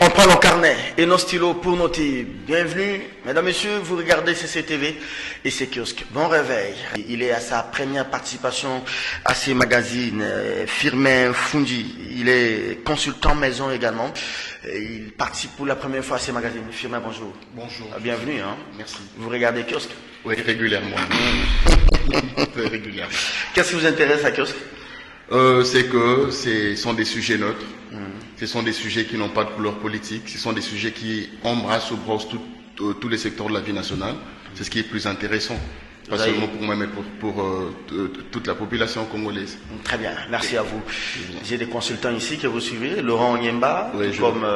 On prend nos carnets et nos stylos pour noter. Bienvenue, mesdames, messieurs, vous regardez CCTV et c'est kiosque. Bon réveil. Il est à sa première participation à ces magazines. Firmin Fundi, il est consultant maison également. Il participe pour la première fois à ces magazines. Firmin, bonjour. Bonjour. Bienvenue. Hein. Merci. Vous regardez kiosque? Oui, régulièrement. Très régulièrement. Qu'est-ce qui vous intéresse à kiosque? C'est que ce sont des sujets neutres. Ce sont des sujets qui n'ont pas de couleur politique. Ce sont des sujets qui embrassent ou brossent tous les secteurs de la vie nationale. C'est ce qui est plus intéressant. Pas seulement pour moi, mais pour toute la population congolaise. Très bien, merci à vous. J'ai des consultants ici que vous suivez. Laurent Onyemba, oui, comme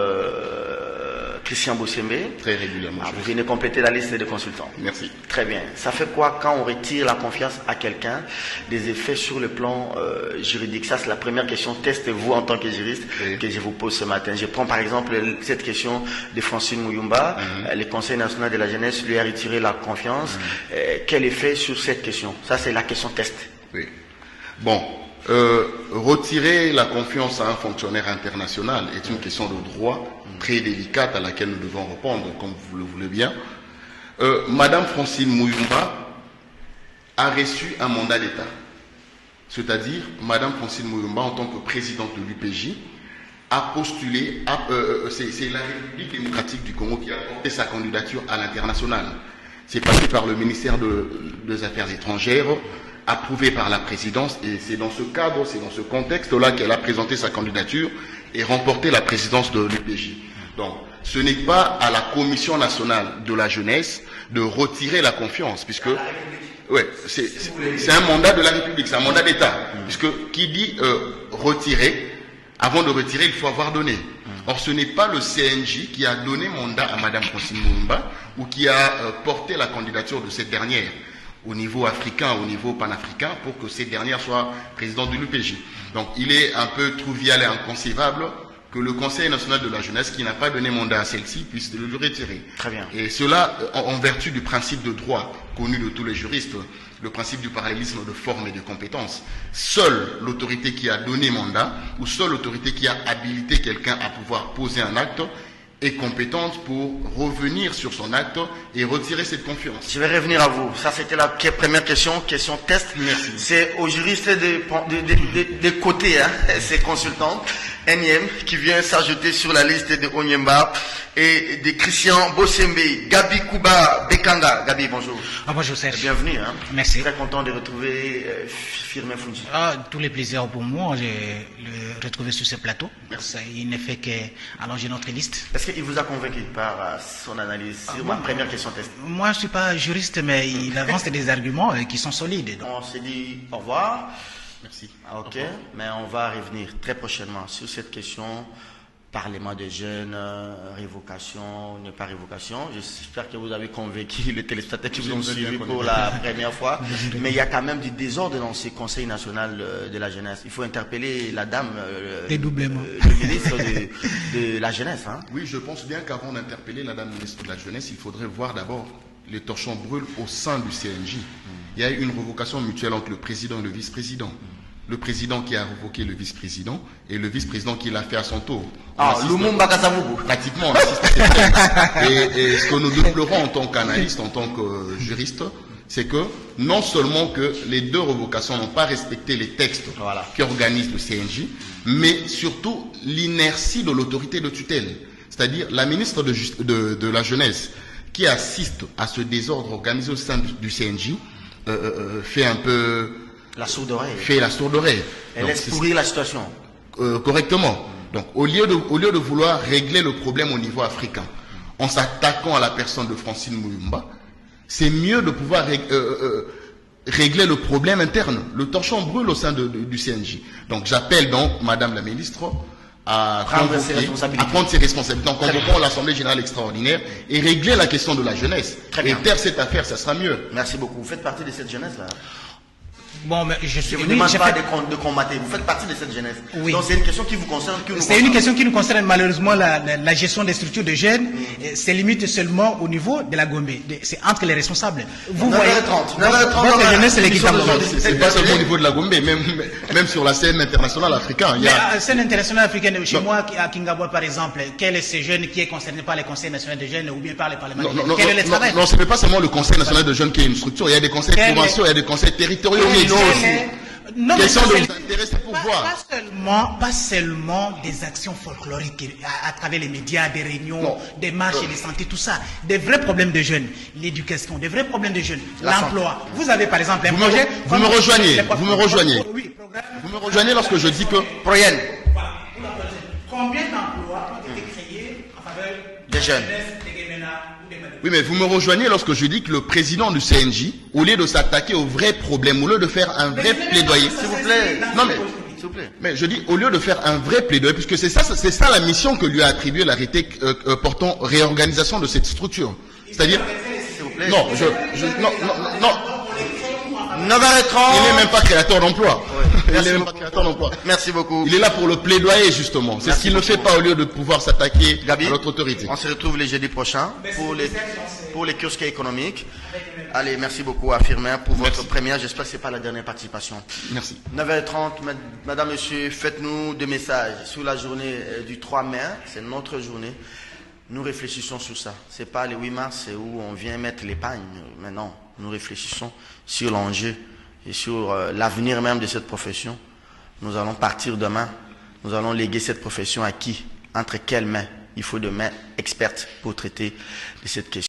Christian Bosembe. Très régulièrement. Vous venez compléter la liste des consultants. Merci. Très bien. Ça fait quoi quand on retire la confiance à quelqu'un, des effets sur le plan juridique? Ça, c'est la première question. Testez-vous en tant que juriste que je vous pose ce matin. Je prends par exemple cette question de Francine Muyumba. Le Conseil national de la jeunesse lui a retiré la confiance. Quel effet sur cette question? Ça, c'est la question test. Oui. Bon. Retirer la confiance à un fonctionnaire international est une question de droit très délicate à laquelle nous devons répondre, comme vous le voulez bien. Madame Francine Muyumba a reçu un mandat d'État. C'est-à-dire, Madame Francine Muyumba, en tant que présidente de l'UPJ, a postulé, c'est la République démocratique du Congo qui a porté sa candidature à l'international. C'est passé par le ministère des Affaires étrangères, approuvé par la présidence, et c'est dans ce cadre, c'est dans ce contexte-là qu'elle a présenté sa candidature et remporté la présidence de l'UPJ. Donc, ce n'est pas à la Commission nationale de la jeunesse de retirer la confiance, puisque ouais, c'est un mandat de la République, c'est un mandat d'État, puisque qui dit retirer, avant de retirer, il faut avoir donné. Or, ce n'est pas le CNJ qui a donné mandat à Madame Francine Muyumba ou qui a porté la candidature de cette dernière au niveau africain, au niveau panafricain, pour que cette dernière soit présidente de l'UPJ. Donc, il est un peu trivial et inconcevable que le Conseil national de la jeunesse, qui n'a pas donné mandat à celle-ci, puisse le retirer. Très bien. Et cela, en vertu du principe de droit connu de tous les juristes, le principe du parallélisme de forme et de compétence. Seule l'autorité qui a donné mandat, ou seule l'autorité qui a habilité quelqu'un à pouvoir poser un acte, est compétente pour revenir sur son acte et retirer cette confiance. Je vais revenir à vous. Ça, c'était la première question test. Merci. C'est aux juristes de côté, hein, ces consultants, NIM, qui vient s'ajouter sur la liste de Onyemba et de Christian Bosembe, Gabi Kuba Bekanga. Gabi, bonjour. Bonjour Serge. Bienvenue. Hein. Merci. Très content de retrouver Firmin Fundi. Tous les plaisirs pour moi de le retrouver sur ce plateau. Ça, il ne fait qu'allonger notre liste. Est-ce qu'il vous a convaincu par son analyse sur ma première question test? Moi, je ne suis pas juriste, mais il avance des arguments qui sont solides. Donc. On s'est dit au revoir. Merci. Ok, mais on va revenir très prochainement sur cette question. Parlement des jeunes, révocation, ne pas révocation. J'espère que vous avez convaincu les téléspectateurs qui vous ont suivi pour la première fois. Mais il y a quand même du désordre dans ce Conseil national de la jeunesse. Il faut interpeller la dame, le ministre de la jeunesse. Hein. Oui, je pense bien qu'avant d'interpeller la dame ministre de la jeunesse, il faudrait voir d'abord les torchons brûlent au sein du CNJ. Il y a eu une révocation mutuelle entre le président et le vice-président. Le président qui a révoqué le vice-président et le vice-président qui l'a fait à son tour. Lumumba Kasavubu. Pratiquement, on assiste et ce que nous déplorons en tant qu'analystes, en tant que juristes, c'est que non seulement que les deux révocations n'ont pas respecté les textes qui organisent le CNJ, mais surtout l'inertie de l'autorité de tutelle. C'est-à-dire la ministre de la Jeunesse qui assiste à ce désordre organisé au sein du CNJ fait un peu... La sourde oreille. Fait la sourde oreille. Elle laisse pourrir la situation. Correctement. Donc, au lieu de vouloir régler le problème au niveau africain, en s'attaquant à la personne de Francine Muyumba, c'est mieux de pouvoir régler le problème interne. Le torchon brûle au sein du CNJ. Donc, j'appelle donc Madame la ministre à prendre ses responsabilités en convoquant l'Assemblée générale extraordinaire et régler la question de la jeunesse. Et taire cette affaire, ça sera mieux. Merci beaucoup. Vous faites partie de cette jeunesse-là? Bon, mais je ne vous demande pas de combattre. Vous faites partie de cette jeunesse. Oui. Donc c'est une question qui vous concerne. C'est une question qui nous concerne malheureusement, la gestion des structures de jeunes. C'est limite seulement au niveau de la Gombe. C'est entre les responsables. Vous voyez. 9h30. Votre jeunesse, c'est l'équitable. C'est pas seulement au niveau de la Gombe, même sur la scène internationale africaine. Mais la scène internationale africaine, chez moi, à Kingabwa par exemple, quel est ce jeune qui est concerné par le Conseil national des jeunes ou bien par les parlementaires? Quel est le travail? Non, ce n'est pas seulement le Conseil national des jeunes qui est une structure. Il y a des conseils provinciaux, il y a des conseils territoriaux. Non, question de vous intéresser pour voir. Pas seulement des actions folkloriques à travers les médias, des réunions, des marches et des santé, tout ça. Des vrais problèmes de jeunes, l'éducation, des vrais problèmes de jeunes, l'emploi. Vous avez par exemple un projet. Vous me rejoignez. Vous me rejoignez lorsque je dis que. Proyen. Combien d'emplois ont été créés en faveur des jeunes? Oui, mais vous me rejoignez lorsque je dis que le président du CNJ, au lieu de s'attaquer aux vrais problèmes, au lieu de faire un vrai plaidoyer. S'il vous plaît. Non, s'il vous plaît. Mais je dis, au lieu de faire un vrai plaidoyer, puisque c'est ça la mission que lui a attribué l'arrêté portant réorganisation de cette structure. C'est-à-dire. S'il vous plaît. Non, non. 9h30. Il n'est même pas créateur d'emploi. Ouais. Il n'est même pas créateur d'emploi. Merci beaucoup. Il est là pour le plaidoyer, justement. C'est ce qu'il ne fait pas au lieu de pouvoir s'attaquer à Gabi, notre autorité. On se retrouve les jeudis prochains pour les kiosques économiques. Allez, merci beaucoup à Firmin pour votre première. J'espère que ce n'est pas la dernière participation. Merci. 9h30, madame, monsieur, faites-nous des messages sur la journée du 3 mai. C'est notre journée. Nous réfléchissons sur ça. Ce n'est pas le 8 mars où on vient mettre l'épargne. Mais non, nous réfléchissons sur l'enjeu et sur l'avenir même de cette profession. Nous allons partir demain. Nous allons léguer cette profession à qui? Entre quelles mains? Il faut des mains expertes pour traiter de cette question.